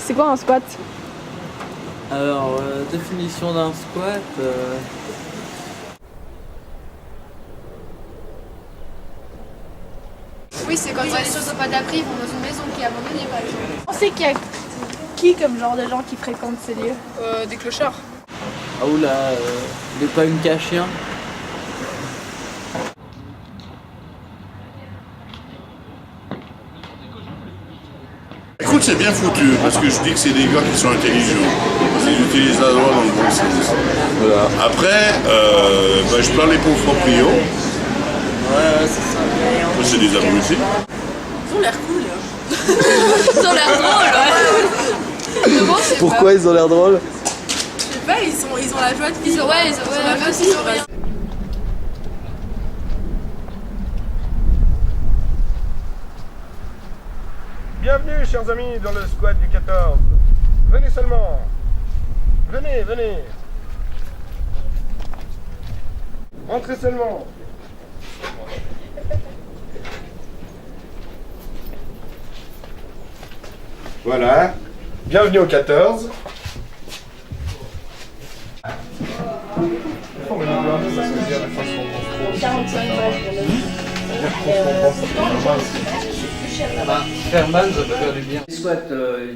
C'est quoi un squat? Alors, définition d'un squat. Oui, c'est quand les choses n'ont pas d'abri, ils vont dans une maison qui est abandonnée par exemple. On sait qu'il y a qui comme genre de gens qui fréquentent ces lieux? Des clochards. Ah oula, des pas une chien. Écoute, c'est bien foutu, parce que je dis que c'est des gars qui sont intelligents. Ils utilisent la loi dans le bon sens. Voilà. Après, je parle les pauvres proprios. Ouais, c'est ça. C'est des abrutis. Ils ont l'air cool. Ils ont l'air drôles, ouais. Pourquoi ils ont l'air drôles? Je sais pas, ils ont la joie de vivre. Ouais, ils ont la joie de vivre. Bienvenue, chers amis, dans le squat du 14. Venez seulement. Venez, venez. Entrez seulement. Voilà. Bienvenue au 14. Fairman, ça peut faire du bien. Les squats,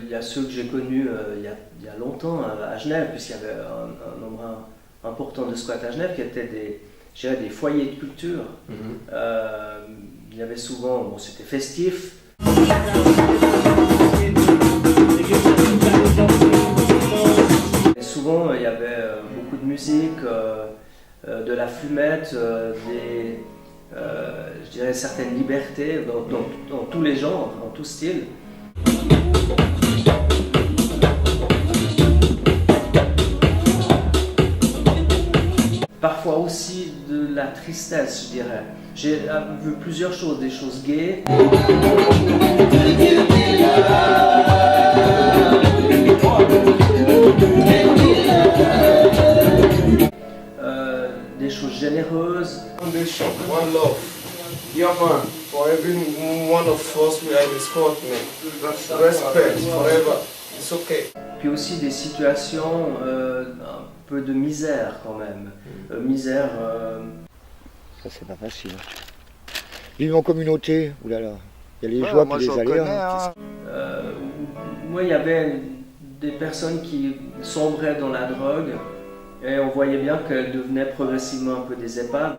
il y a ceux que j'ai connus il y a longtemps à Genève, puisqu'il y avait un nombre important de squats à Genève qui étaient des foyers de culture. Il y avait souvent, bon, c'était festif. Et souvent, il y avait beaucoup de musique, de la fumette, je dirais certaines libertés dans tous les genres, dans tout style. Parfois aussi de la tristesse, je dirais. J'ai vu plusieurs choses, des choses gaies. Des choses généreuses. Foundation, one love. Yeah, man. For every one of us, we are in squat, man. Respect forever. It's okay. Puis aussi des situations un peu de misère quand même. Misère. Ça c'est pas facile. Vivre en communauté, oulala. Il y a les joies et les aléas. Moi, il y avait des personnes qui sombraient dans la drogue et on voyait bien qu'elles devenaient progressivement un peu des épaves.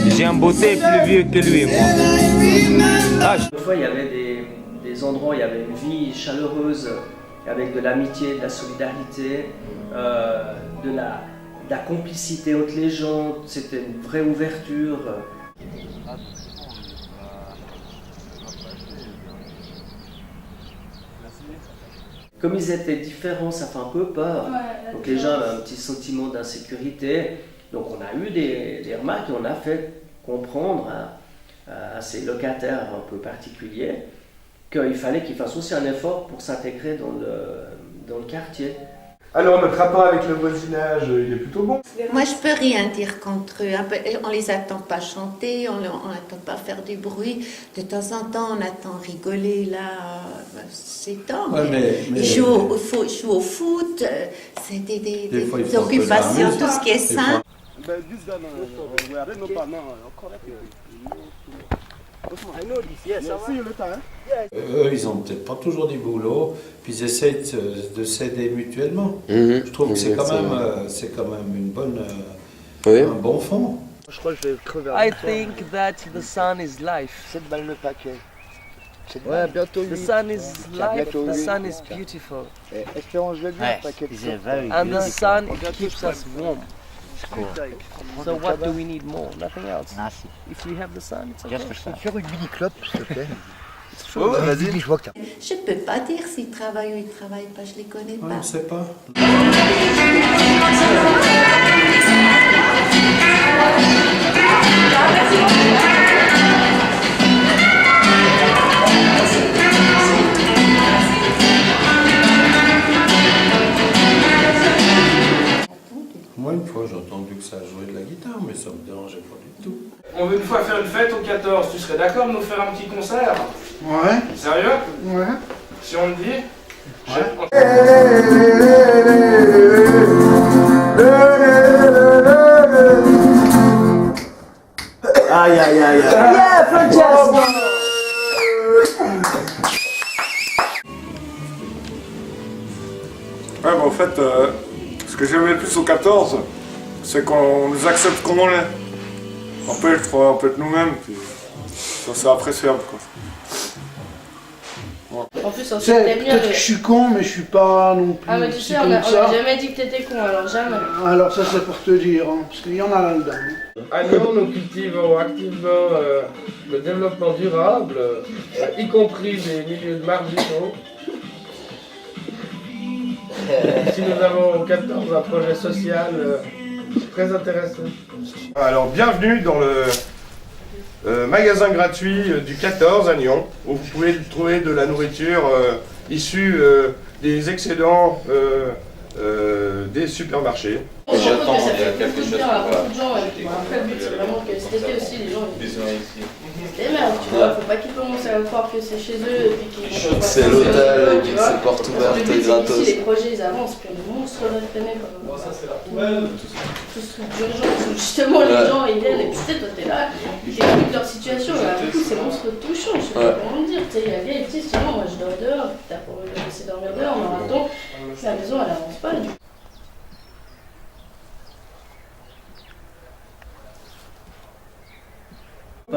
J'ai un beauté plus vieux que lui, moi. Une fois, il y avait des endroits où il y avait une vie chaleureuse, avec de l'amitié, de la solidarité, de la complicité entre les gens. C'était une vraie ouverture. Comme ils étaient différents, ça fait un peu peur. Donc les gens avaient un petit sentiment d'insécurité. Donc on a eu des remarques et on a fait comprendre à ces locataires un peu particuliers qu'il fallait qu'ils fassent aussi un effort pour s'intégrer dans le quartier. Alors notre rapport avec le voisinage, il est plutôt bon. Moi je peux rien dire contre eux, on les attend pas chanter, on attend pas faire du bruit, de temps en temps on attend rigoler là, c'est temps, ils jouent au foot, c'est des occupations, tout ce qui est sain. Eux, ils ont peut-être pas toujours du boulot, puis ils essayent de s'aider mutuellement. Je trouve que c'est quand même une bonne, un bon fond. Je crois que je vais crever. I think that the sun is life. 7 balles le paquet. Ouais, bientôt. The sun is life, the sun is beautiful. Espérons, je vais bien, le paquet. And the sun keeps us warm. So what do we need more? Nothing else. If we have the sun, it's okay. Je peux faire une mini clope, s'il te plaît. Vas-y, je vois que Je peux pas dire s'ils travaillent ou ils travaillent pas, je les connais pas. On ne sait pas. Moi, une fois, j'ai entendu que ça jouait de la guitare, mais ça me dérangeait pas du tout. On veut une fois faire une fête au 14, tu serais d'accord de nous faire un petit concert? Ouais. Sérieux? Ouais. Si on le dit? Aïe, aïe, aïe, aïe. Yeah, Francesco! Ouais, bah, en fait, ce que j'aimais le plus au 14, c'est qu'on nous accepte comme on est. On peut être nous-mêmes, puis ça c'est appréciable, quoi. En plus, on s'était bien. Peut-être que je suis con, mais je suis pas non plus. Ah, mais tu sais, on a jamais dit que t'étais con, alors jamais. Alors, ça, c'est pour te dire, hein, parce qu'il y en a là-dedans. À Nyon, nous cultivons activement le développement durable, y compris des milieux de marginaux. Ici, nous avons au 14 un projet social très intéressant. Alors, bienvenue dans le magasin gratuit du 14 à Nyon, où vous pouvez trouver de la nourriture issue des excédents des supermarchés. J'attends quelque chose. Beaucoup de gens, après le but c'est vraiment que cet été aussi les gens ils merde, tu vois, faut pas qu'ils commencent à croire que c'est chez eux et puis qu'ils c'est l'hôtel, c'est porte ouverte gratos. Ici les projets ils avancent, puis les monstres vont traîner comme ça c'est la poubelle. Tout ce truc d'urgence où justement les gens ils viennent et puis tu sais toi t'es là, ils t'expliquent leur situation et du coup ces monstres touchants, je sais pas comment me dire, tu sais, il y a gars qui dit non moi je dors dehors, t'as pour me laisser dormir dehors, marathon, la maison elle avance pas du coup.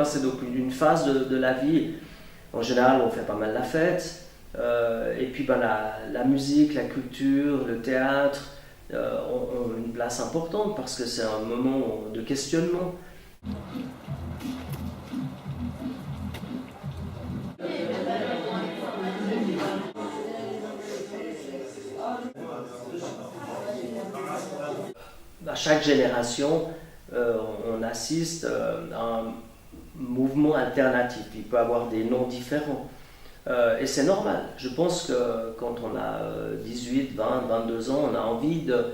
C'est donc une phase de la vie. En général, on fait pas mal la fête. Et puis ben, la musique, la culture, le théâtre ont une place importante parce que c'est un moment de questionnement. À chaque génération, on assiste à un mouvement alternatif. Il peut avoir des noms différents. Et c'est normal. Je pense que quand on a 18, 20, 22 ans, on a envie de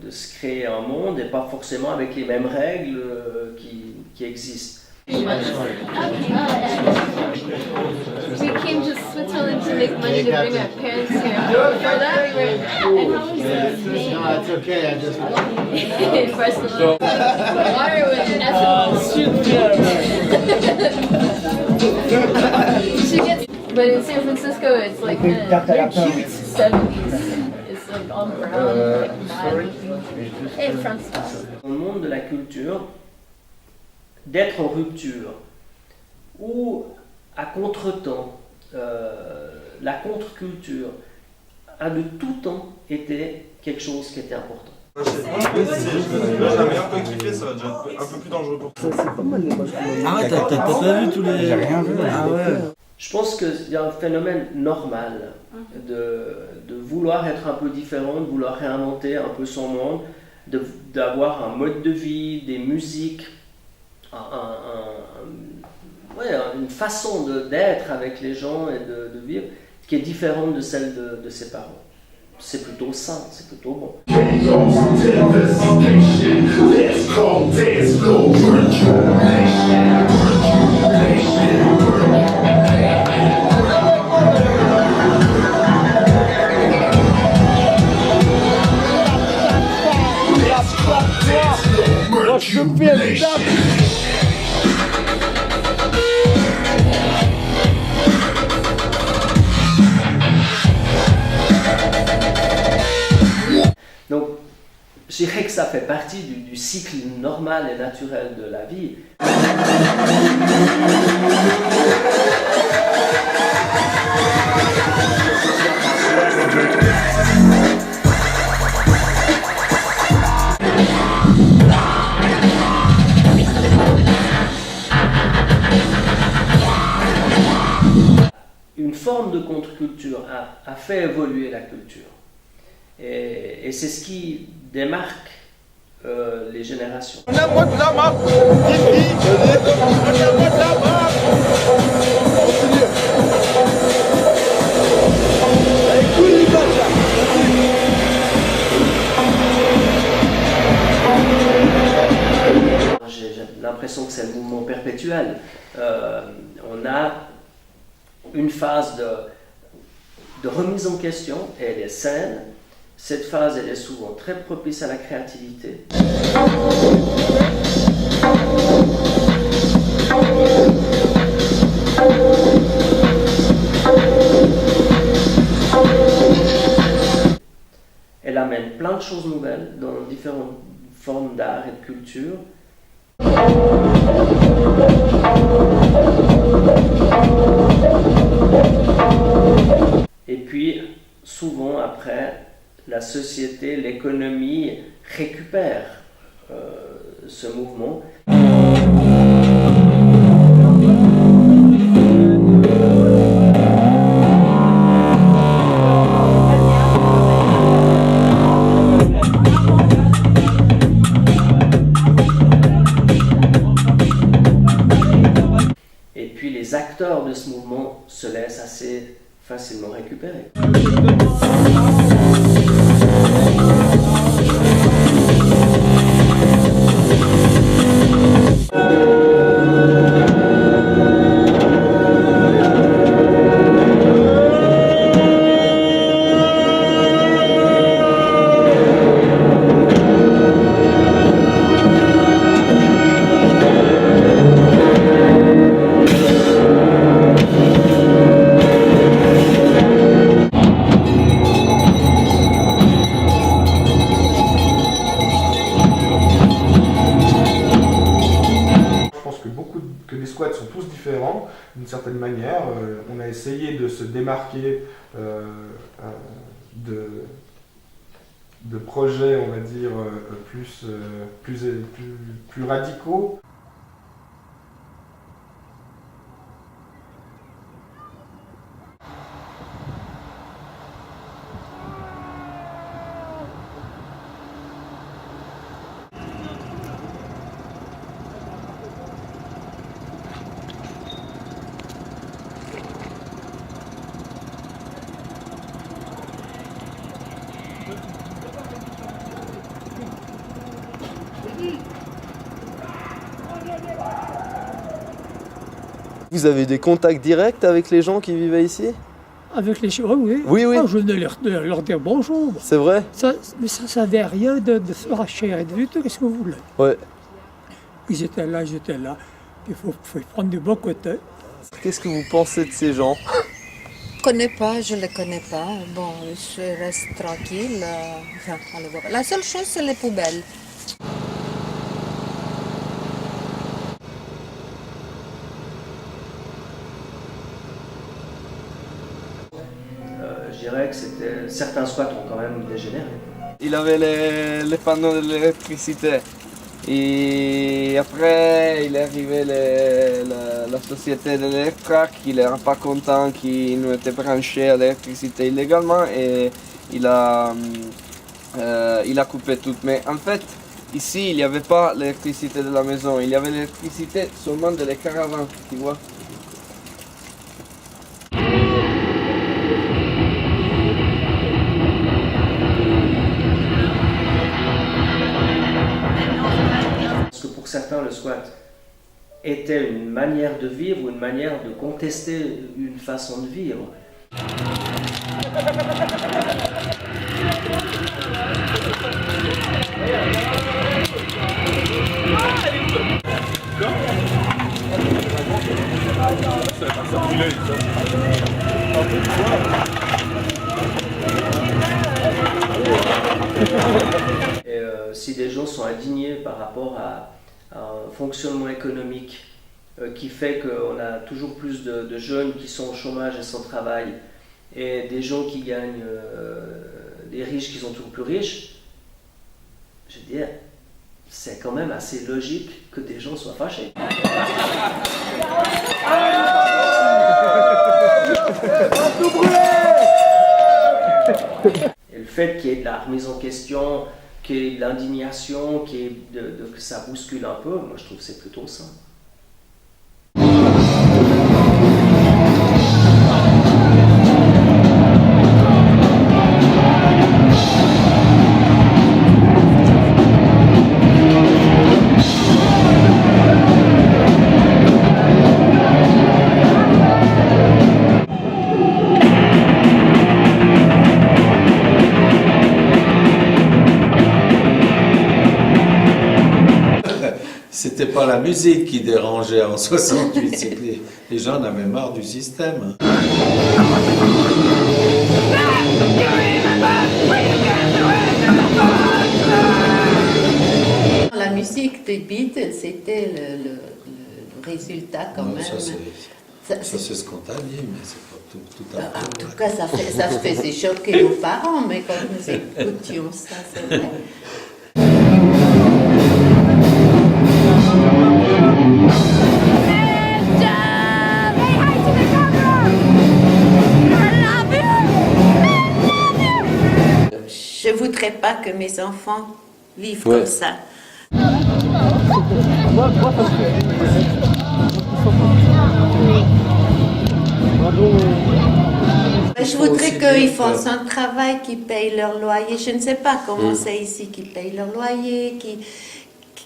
se créer un monde et pas forcément avec les mêmes règles qui existent. We came to Switzerland to make money to bring our parents here. For that, we were. And how was this? No, it's okay. I just. In Barcelona. Water was But in San Francisco, it's like the cute 70s. It's like all brown. Hey, François. Dans le monde de la culture, d'être en rupture ou à contre-temps, la contre-culture a de tout temps été quelque chose qui était important. La meilleure coéquipier, ça va déjà un peu plus dangereux pour toi. Ah ouais, t'as pas vu tous les... J'ai rien vu. Ah ouais. Je pense qu'il y a un phénomène normal de vouloir être un peu différent, de vouloir réinventer un peu son monde, d'avoir un mode de vie, des musiques, une façon d'être avec les gens et de vivre qui est différente de celle de ses parents. C'est plutôt sain, c'est plutôt bon. Donc, je dirais que ça fait partie du cycle normal et naturel de la vie. Une forme de contre-culture a fait évoluer la culture. Et c'est ce qui démarque les générations. l'impression que c'est le mouvement perpétuel. On a une phase de remise en question, et elle est saine. Cette phase, elle est souvent très propice à la créativité. Elle amène plein de choses nouvelles dans différentes formes d'art et de culture. Et puis, souvent après, la société, l'économie récupère ce mouvement. Et puis les acteurs de ce mouvement se laissent assez facilement récupérer. D'une certaine manière, on a essayé de se démarquer de projets, on va dire, plus radicaux. Vous avez des contacts directs avec les gens qui vivaient ici? Avec les gens, oui. Oui, oui. Oh, je venais leur dire bonjour. C'est vrai? Mais ça ne savait rien de fâcher, rien du tout. Qu'est-ce que vous voulez? Ouais. Ils étaient là, j'étais là. Il faut prendre du bon côté. Qu'est-ce que vous pensez de ces gens? Je ne connais pas, je ne les connais pas. Bon, je reste tranquille. Enfin, allez voir. La seule chose, c'est les poubelles. Je dirais que certains squats ont quand même dégénéré. Il avait les panneaux de l'électricité. Et après, il est arrivé la société de l'Electra qui n'était pas content, qui nous était branché à l'électricité illégalement et il a coupé tout. Mais en fait, ici, il n'y avait pas l'électricité de la maison, il y avait l'électricité seulement de les caravanes, tu vois. Pour certains, le squat était une manière de vivre ou une manière de contester une façon de vivre. Et si des gens sont indignés par rapport à un fonctionnement économique qui fait qu'on a toujours plus de jeunes qui sont au chômage et sans travail et des gens qui gagnent, des riches qui sont toujours plus riches, je veux dire, c'est quand même assez logique que des gens soient fâchés. Et le fait qu'il y ait de la remise en question, qu'il y ait de l'indignation, que ça bouscule un peu, moi je trouve que c'est plutôt sain. c'était pas la musique qui dérangeait en 68, c'est que les gens en avaient marre du système. La musique des Beatles, c'était le résultat quand même. Ça c'est ce qu'on t'a dit, mais c'est pas tout à fait. En tout cas, ça faisait choquer nos parents, mais quand nous écoutions ça, c'est vrai. Je ne voudrais pas que mes enfants vivent comme ça. Je voudrais qu'ils fassent un travail, qu'ils payent leur loyer. Je ne sais pas comment c'est ici, qu'ils payent leur loyer,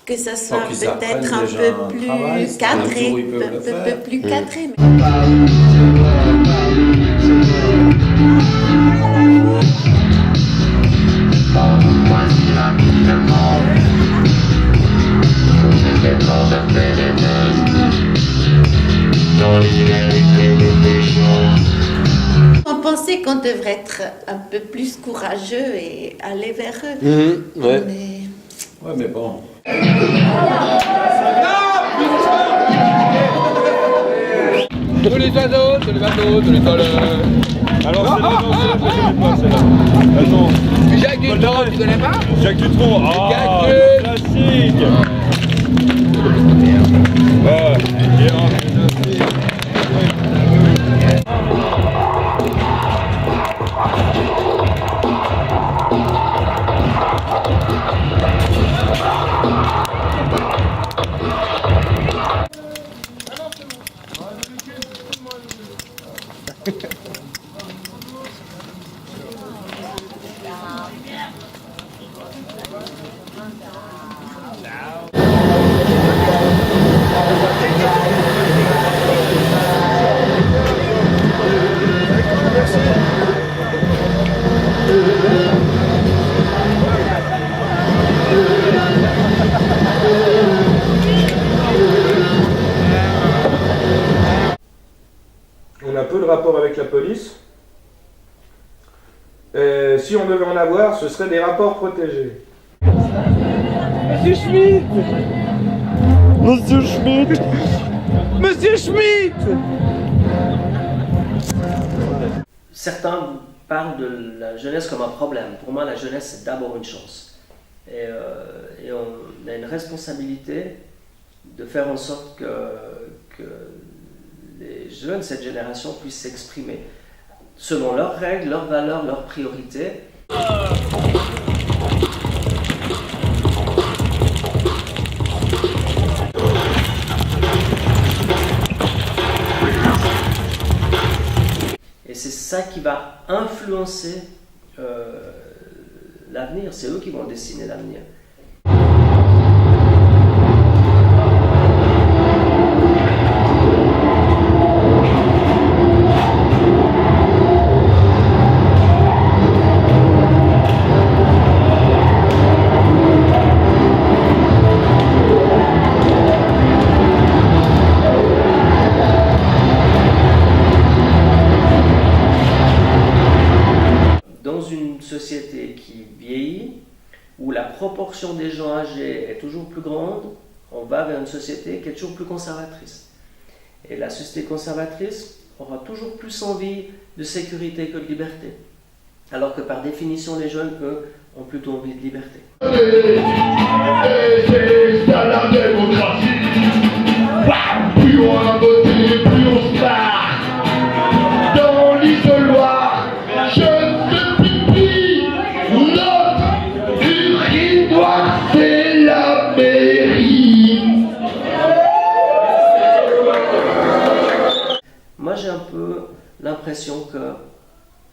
que ça soit peut-être un peu plus cadré, un peu plus cadré. On pensait qu'on devrait être un peu plus courageux et aller vers eux. Ouais. Ouais, mais bon. Tous les oiseaux, tous les bateaux, tous les voleurs. Alors c'est là. Attends. Jacques Dutronc, tu connais pas? Jacques Dutronc, ah, classique. On a peu de rapport avec la police. Si on devait en avoir, ce seraient des rapports protégés. Monsieur Schmitt! Monsieur Schmitt! Monsieur Schmitt! Certains parlent de la jeunesse comme un problème. Pour moi, la jeunesse, c'est d'abord une chance. Et on a une responsabilité de faire en sorte que les jeunes de cette génération puissent s'exprimer selon leurs règles, leurs valeurs, leurs priorités. Et c'est ça qui va influencer l'avenir, c'est eux qui vont dessiner l'avenir. Société qui vieillit, où la proportion des gens âgés est toujours plus grande, on va vers une société qui est toujours plus conservatrice. Et la société conservatrice aura toujours plus envie de sécurité que de liberté. Alors que par définition, les jeunes, eux, ont plutôt envie de liberté. C'est la démocratie. Plus on a voté, plus on se barre. Dans l'isoloir, je te pipi. Notre urinoir, c'est la mairie. Moi, j'ai un peu l'impression que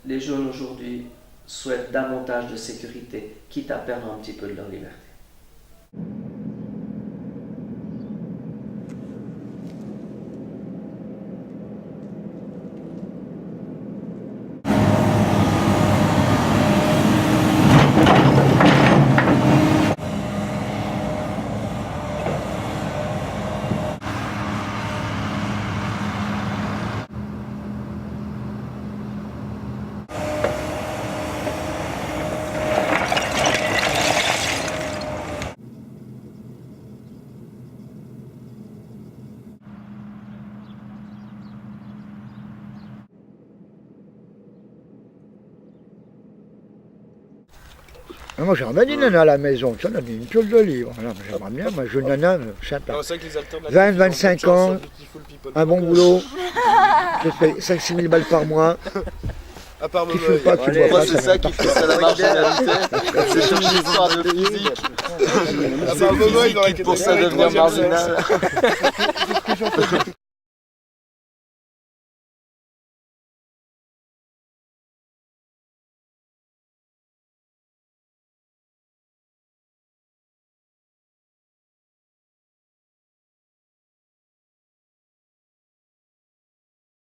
les jeunes aujourd'hui souhaitent davantage de sécurité, quitte à perdre un petit peu de leur liberté. Moi j'aimerais une nana à la maison, ça on a une piole de livre. J'aimerais bien, moi je veux une nana sympa. 20-25 ans, un bon boulot, je fais 5-6 000 balles par mois. À part qui fait pas, qui boit pas, c'est ça qui fait ça la marginalité. C'est chercher une histoire de physique. À part Momo, il aurait été pour ça devenir marginal.